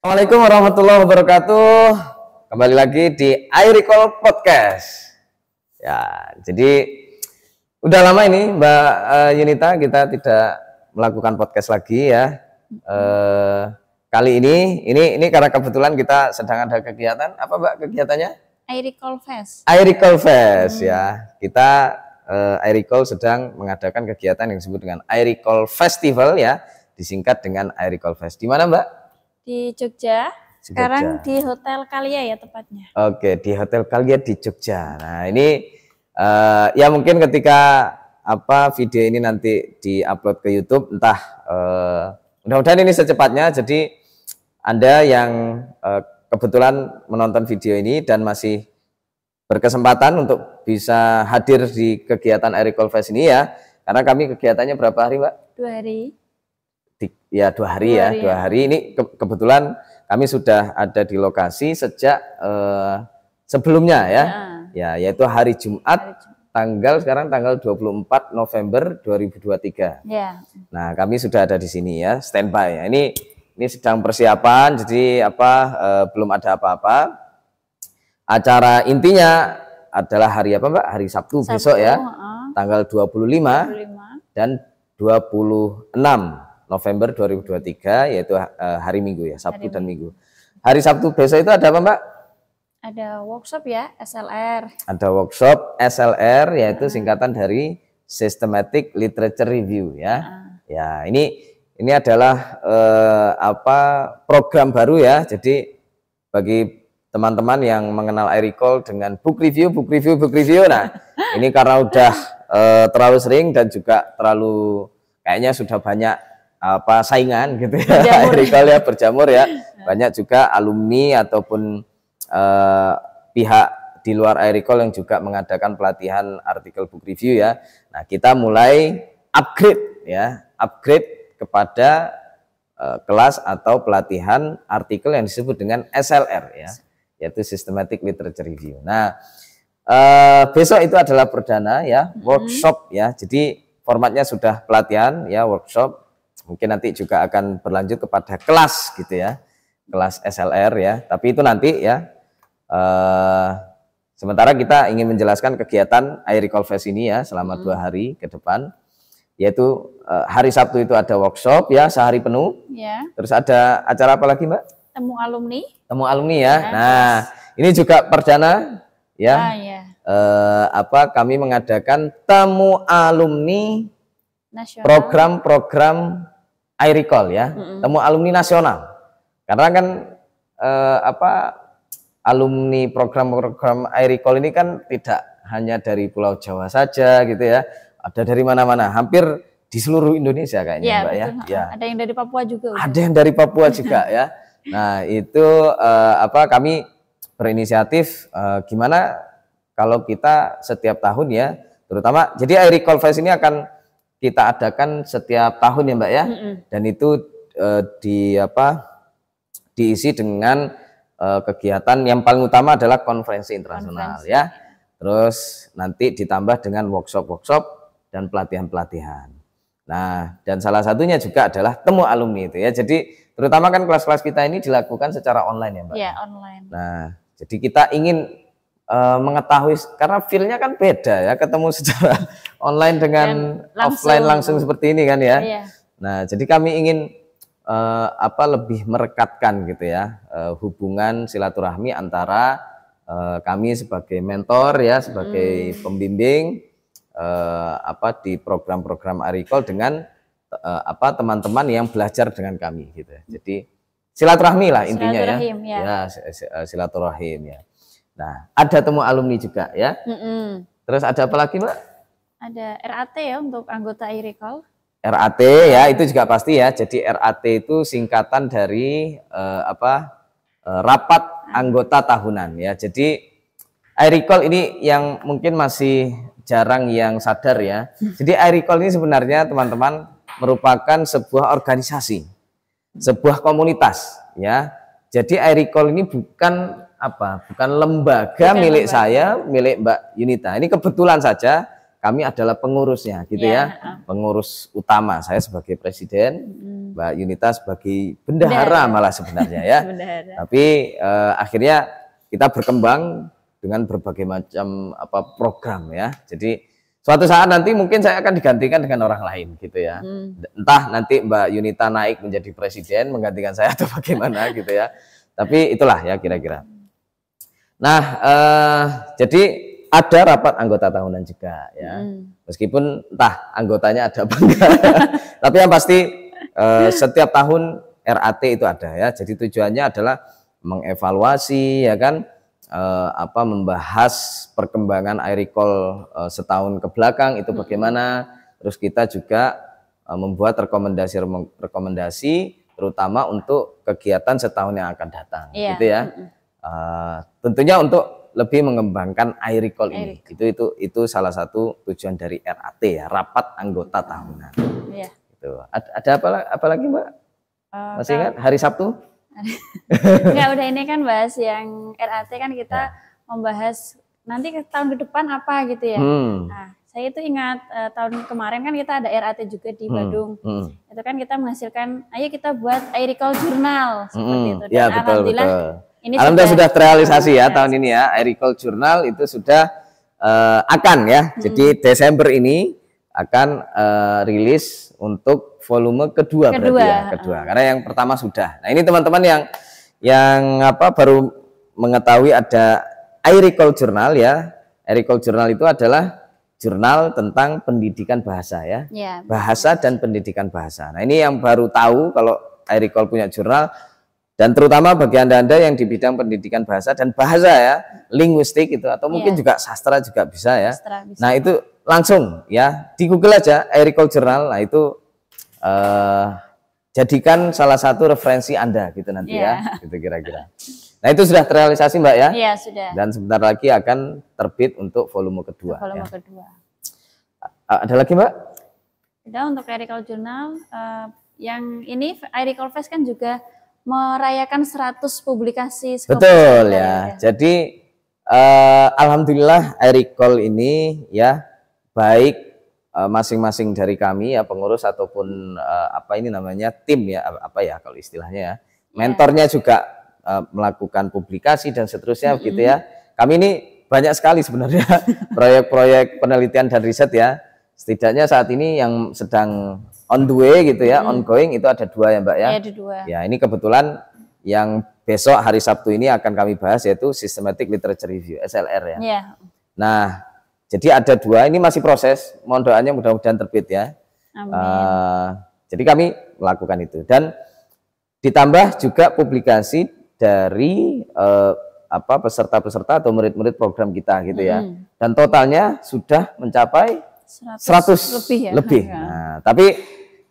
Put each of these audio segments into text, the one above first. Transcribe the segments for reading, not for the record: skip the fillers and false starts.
Assalamualaikum warahmatullahi wabarakatuh. Kembali lagi di iRecall Podcast. Ya, jadi udah lama ini Mbak Yunita kita tidak melakukan podcast lagi ya. Kali ini karena kebetulan kita sedang ada kegiatan. Apa Mbak kegiatannya? iRecall Fest. iRecall Fest ya. Kita iRecall sedang mengadakan kegiatan yang disebut dengan iRecall Festival ya, disingkat dengan iRecall Fest. Di mana Mbak? Di Jogja. Sekarang di Hotel Kalia ya tepatnya. Oke, di Hotel Kalia di Jogja. Nah ini ya mungkin ketika video ini nanti diupload ke YouTube, entah mudah-mudahan ini secepatnya. Jadi Anda yang kebetulan menonton video ini dan masih berkesempatan untuk bisa hadir di kegiatan iRecall Fest ini ya, karena kami kegiatannya berapa hari Mbak? 2 hari. Ya 2 hari ya, 2 hari ini kebetulan kami sudah ada di lokasi sejak sebelumnya ya, yaitu hari Jumat, sekarang tanggal 24 November 2023. Ya. Nah kami sudah ada di sini ya, standby ya. Ini sedang persiapan, jadi belum ada apa-apa. Acara intinya adalah hari apa Mbak? Hari Sabtu besok ya, tanggal 25 dan 26 November 2023, yaitu hari Minggu ya, Sabtu dan Minggu. Hari Sabtu besok itu ada apa Mbak? Ada workshop ya, SLR. Ada workshop SLR, yaitu singkatan dari Systematic Literature Review ya. Ya, ini adalah program baru ya. Jadi bagi teman-teman yang mengenal iRecall dengan book review. Nah, ini karena udah terlalu sering dan juga terlalu kayaknya sudah banyak saingan gitu ya, iRecall ya, berjamur ya. Banyak juga alumni ataupun pihak di luar iRecall yang juga mengadakan pelatihan artikel book review ya. Nah, kita mulai upgrade kepada kelas atau pelatihan artikel yang disebut dengan SLR ya, yaitu Systematic Literature Review. Nah, besok itu adalah perdana ya, workshop ya. Jadi formatnya sudah pelatihan ya, workshop. Mungkin nanti juga akan berlanjut kepada kelas gitu ya, kelas SLR ya. Tapi itu nanti ya. Sementara kita ingin menjelaskan kegiatan iRecall Fest ini ya selama 2 hari ke depan. Yaitu hari Sabtu itu ada workshop ya, sehari penuh. Ya. Terus ada acara apa lagi Mbak? Temu alumni. Temu alumni ya. Nah, ini juga perdana ya. Kami mengadakan temu alumni nasional. Program iRecall ya, temu alumni nasional. Karena kan alumni program iRecall ini kan tidak hanya dari Pulau Jawa saja gitu ya. Ada dari mana-mana, hampir di seluruh Indonesia kayaknya ya, Mbak betul. Ya. Ada yang dari Papua juga. Ada yang dari Papua juga ya. Nah, itu kami berinisiatif gimana kalau kita setiap tahun ya, terutama jadi iRecall Fest ini akan kita adakan setiap tahun ya Mbak ya. Dan itu diisi dengan kegiatan yang paling utama adalah konferensi internasional ya. Terus nanti ditambah dengan workshop dan pelatihan-pelatihan. Nah, dan salah satunya juga adalah temu alumni itu ya. Jadi terutama kan kelas-kelas kita ini dilakukan secara online ya Mbak. Iya, online. Nah, jadi kita ingin mengetahui, karena feel-nya kan beda ya, ketemu secara online dengan offline langsung seperti ini kan ya. Iya. Nah, jadi kami ingin lebih merekatkan gitu ya, hubungan silaturahmi antara kami sebagai mentor ya, sebagai pembimbing di program-program iRecall dengan teman-teman yang belajar dengan kami gitu ya. Jadi silaturahmi lah intinya ya. Silaturahim ya. Nah, ada temu alumni juga ya. Terus ada apa lagi Mbak? Ada RAT ya untuk anggota iRecall. RAT ya, itu juga pasti ya. Jadi RAT itu singkatan dari rapat anggota tahunan ya. Jadi iRecall ini yang mungkin masih jarang yang sadar ya. Jadi iRecall ini sebenarnya teman-teman merupakan sebuah organisasi, sebuah komunitas ya. Jadi iRecall ini bukan lembaga milik saya, milik Mbak Yunita. Ini kebetulan saja kami adalah pengurusnya gitu ya. Pengurus utama, saya sebagai presiden, Mbak Yunita sebagai bendahara malah sebenarnya ya. Tapi akhirnya kita berkembang dengan berbagai macam program ya. Jadi suatu saat nanti mungkin saya akan digantikan dengan orang lain gitu ya. Entah nanti Mbak Yunita naik menjadi presiden menggantikan saya atau bagaimana gitu ya. Tapi itulah ya kira-kira. Nah, jadi ada rapat anggota tahunan juga ya. Meskipun entah anggotanya ada apa enggak. Tapi yang pasti setiap tahun RAT itu ada ya. Jadi tujuannya adalah mengevaluasi ya kan, membahas perkembangan iRecall setahun ke belakang itu bagaimana. Terus kita juga membuat rekomendasi terutama untuk kegiatan setahun yang akan datang gitu ya. Tentunya untuk lebih mengembangkan iRecall ini. Itu salah satu tujuan dari RAT ya, rapat anggota tahunan. Gitu. Ada apa lagi Mbak? Masih ingat hari Sabtu? Enggak, udah ini kan bahas yang RAT kan kita membahas nanti tahun ke depan apa gitu ya. Nah, saya itu ingat tahun kemarin kan kita ada RAT juga di Badung. Itu kan kita menghasilkan, ayo kita buat iRecall Journal seperti itu. Dan ya, alhamdulillah ini sudah terrealisasi ya tahun ini ya. iRecall Journal itu sudah akan ya. Jadi Desember ini akan rilis untuk volume kedua berarti ya, kedua. Karena yang pertama sudah. Nah, ini teman-teman yang baru mengetahui ada iRecall Journal ya. iRecall Journal itu adalah jurnal tentang pendidikan bahasa ya. Bahasa dan pendidikan bahasa. Nah, ini yang baru tahu kalau iRecall punya jurnal, dan terutama bagi Anda-anda yang di bidang pendidikan bahasa dan bahasa ya, linguistik itu atau mungkin juga sastra juga bisa ya. Nah, itu langsung ya di Google aja iRecall Journal. Nah, itu jadikan salah satu referensi Anda gitu nanti ya, gitu kira-kira. Nah, itu sudah terrealisasi Mbak ya? Iya, sudah. Dan sebentar lagi akan terbit untuk volume kedua. Kedua. Ada lagi Mbak? Ada untuk iRecall Journal. Yang ini iRecall Fest kan juga merayakan 100 publikasi. Betul ya. Jadi alhamdulillah iRecall ini ya, baik masing-masing dari kami ya, pengurus ataupun tim ya, kalau istilahnya ya, mentornya juga melakukan publikasi dan seterusnya gitu ya. Kami ini banyak sekali sebenarnya proyek-proyek penelitian dan riset ya. Setidaknya saat ini yang sedang on the way gitu ya, ongoing itu ada 2 ya Mbak ya. Ada 2. Ya, ini kebetulan yang besok hari Sabtu ini akan kami bahas yaitu Systematic Literature Review (SLR) ya. Nah, jadi ada 2, ini masih proses, mohon doanya mudah-mudahan terbit ya. Jadi kami melakukan itu, dan ditambah juga publikasi dari peserta-peserta atau murid-murid program kita gitu ya. Dan totalnya sudah mencapai 100 lebih. Nah, tapi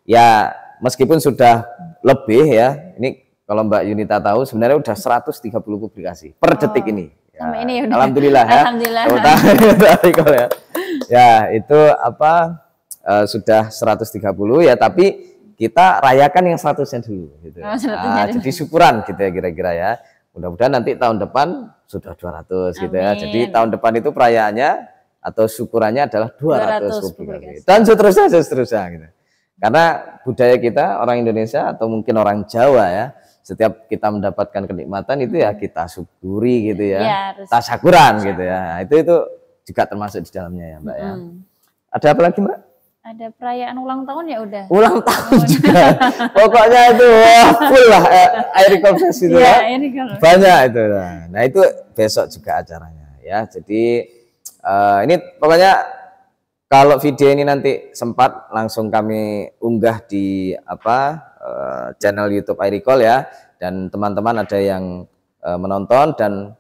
ya meskipun sudah lebih ya, ini kalau Mbak Yunita tahu sebenarnya udah 130 publikasi per detik ini. Ya, ini ya, alhamdulillah ya. Alhamdulillah. Ya, itu sudah 130 ya, tapi kita rayakan yang 100-nya dulu gitu. Jadi syukuran gitu ya kira-kira ya. Mudah-mudahan nanti tahun depan sudah 200 gitu ya. Jadi tahun depan itu perayaannya atau syukurannya adalah 200 publikasi. Dan seterusnya gitu. Karena budaya kita orang Indonesia atau mungkin orang Jawa ya, setiap kita mendapatkan kenikmatan itu ya kita syukuri gitu ya, tasyakuran gitu ya. Itu juga termasuk di dalamnya ya Mbak ya. Ada apa lagi Mbak? Ada perayaan ulang tahun ya udah. Ulang tahun juga. Pokoknya itu full lah iRecall Fest itu ya. Banyak itu. Nah, itu besok juga acaranya ya. Jadi ini pokoknya kalau video ini nanti sempat langsung kami unggah di channel YouTube iRecall ya, dan teman-teman ada yang menonton dan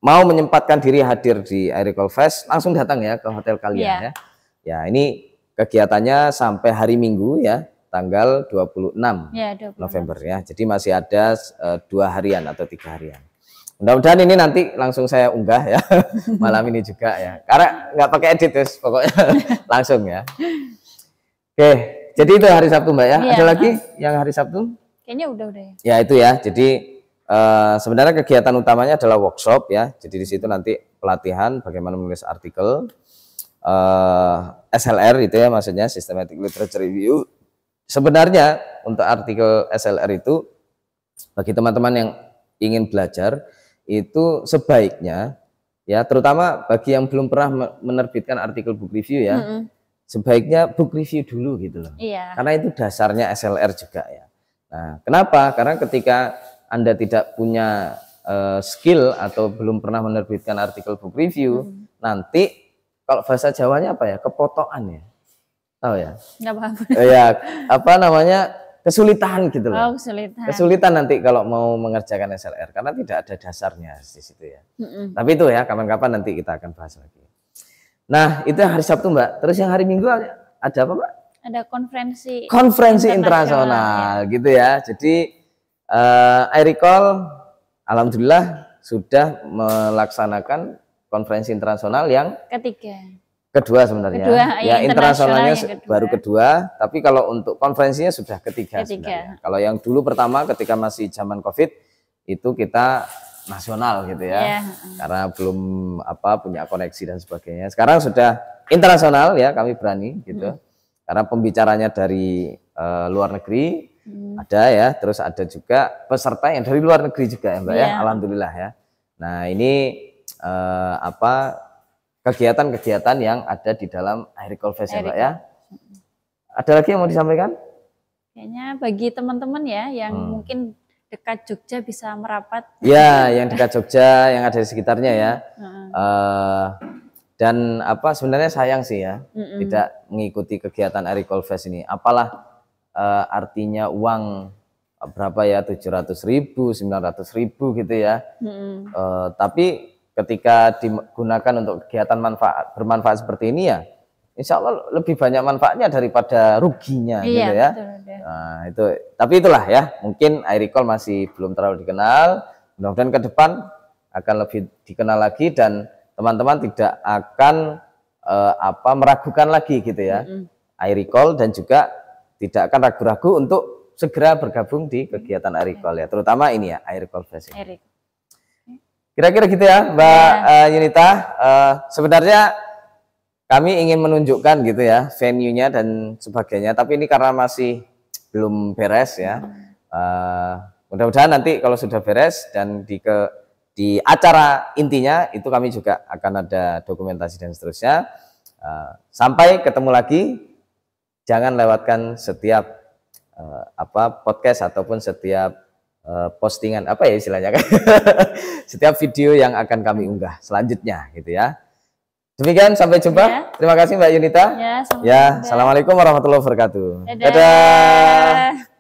mau menyempatkan diri hadir di iRecall Fest, langsung datang ya ke hotel kalian ya. Ya, ini kegiatannya sampai hari Minggu ya, tanggal 26 November ya. Jadi masih ada 2 harian atau 3 harian. Mudah-mudahan ini nanti langsung saya unggah ya malam ini juga ya, karena nggak pakai edit terus pokoknya langsung ya. Oke, jadi itu hari Sabtu Mbak ya. Ada lagi yang hari Sabtu? Kayaknya udah ya. Ya itu ya. Jadi sebenarnya kegiatan utamanya adalah workshop ya. Jadi di situ nanti pelatihan bagaimana menulis artikel. SLR itu ya, maksudnya Systematic Literature Review. Sebenarnya untuk artikel SLR itu bagi teman-teman yang ingin belajar itu sebaiknya ya, terutama bagi yang belum pernah menerbitkan artikel book review ya, sebaiknya book review dulu gitu loh. Karena itu dasarnya SLR juga ya. Nah, kenapa? Karena ketika Anda tidak punya skill atau belum pernah menerbitkan artikel book review, nanti kalau bahasa Jawanya apa ya? Kepotokan ya. Tahu ya? Nggak paham. Ya, apa namanya? Kesulitan gitu loh. Kesulitan nanti kalau mau mengerjakan SLR karena tidak ada dasarnya di situ ya. Tapi itu ya, kapan-kapan nanti kita akan bahas lagi. Nah, itu hari Sabtu, Mbak. Terus yang hari Minggu ada apa, Mbak? Ada konferensi internasional gitu ya. Jadi iRecall alhamdulillah sudah melaksanakan konferensi internasional yang kedua sebenarnya. Ya, internasionalnya baru kedua, tapi kalau untuk konferensinya sudah ketiga sebenarnya. Kalau yang dulu pertama ketika masih zaman Covid itu kita nasional gitu ya. Karena belum punya koneksi dan sebagainya. Sekarang sudah internasional ya, kami berani gitu. Karena pembicaranya dari luar negeri ada ya, terus ada juga peserta yang dari luar negeri juga ya, Mbak ya. Alhamdulillah ya. Nah, ini kegiatan-kegiatan yang ada di dalam iRecall Fest ya, Mbak ya. Ada lagi yang mau disampaikan? Kayaknya bagi teman-teman ya yang mungkin dekat Jogja bisa merapat. Ya, yang dekat Jogja, yang ada di sekitarnya ya. Dan sebenarnya sayang sih ya tidak mengikuti kegiatan iRecall Fest ini. Apalah artinya uang berapa ya, 700.000, 900.000 gitu ya. Tapi ketika digunakan untuk kegiatan bermanfaat seperti ini ya, insya Allah lebih banyak manfaatnya daripada ruginya gitu ya. Betul. Nah, itu, tapi itulah ya, mungkin iRecall masih belum terlalu dikenal. Mudah-mudahan ke depan akan lebih dikenal lagi dan teman-teman tidak akan meragukan lagi gitu ya iRecall, dan juga tidak akan ragu-ragu untuk segera bergabung di kegiatan iRecall ya, terutama ini ya iRecall Fest. Kira-kira gitu ya, Mbak Yunita. Sebenarnya kami ingin menunjukkan gitu ya venue-nya dan sebagainya, tapi ini karena masih belum beres ya. Mudah-mudahan nanti kalau sudah beres dan di acara intinya itu kami juga akan ada dokumentasi dan seterusnya. Sampai ketemu lagi, jangan lewatkan setiap podcast ataupun setiap postingan istilahnya kan setiap video yang akan kami unggah selanjutnya gitu ya. Demikian, sampai jumpa ya. Terima kasih Mbak Yunita ya. Assalamualaikum warahmatullahi wabarakatuh. Dadah.